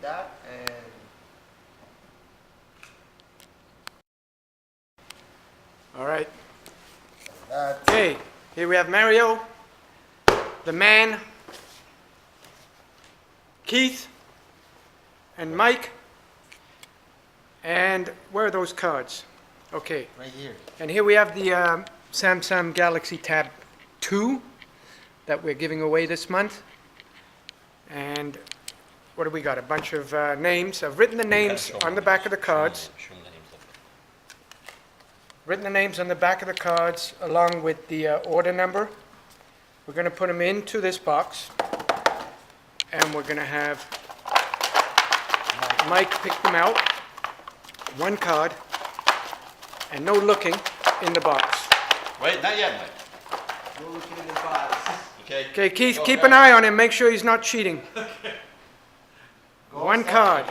that and All right. that. Okay, here we have Mario, the man, Keith, and Mike. And where are those cards? Okay, Right here. and here we have the Samsung Galaxy Tab 2 that we're giving away this month. And what do we got? A bunch of names. I've written the names on the back of the cards. Written the names on the back of the cards along with the order number. We're going to put them into this box, and we're going to have Mike pick them out, one card, and no looking in the box. Wait, not yet, Mike. We're looking in the box. Okay. Okay, Keith, Go keep ahead. an eye on him. Make sure he's not cheating. One card.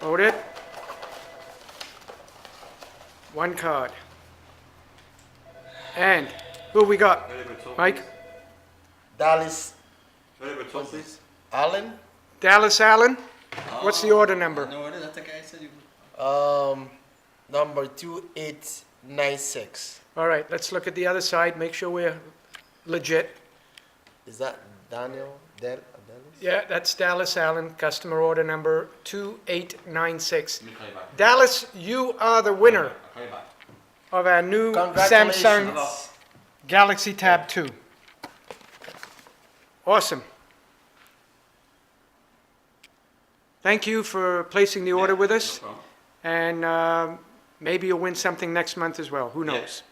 Hold it. One card. And who we got? Mike? Dallis Please. Allen. Dallas Allen? What's the order number? No, that's the guy I said you. Number 2896. All right, let's look at the other side, make sure we're legit. Is that Daniel? Dallis? Yeah, that's Dallas Allen, customer order number 2896. Let me call you back. Dallas, you are the winner I'll call you back. of our new Congratulations. Samsung Galaxy Tab 2. Awesome. Thank you for placing the order with us, No problem. and maybe you'll win something next month as well, who knows?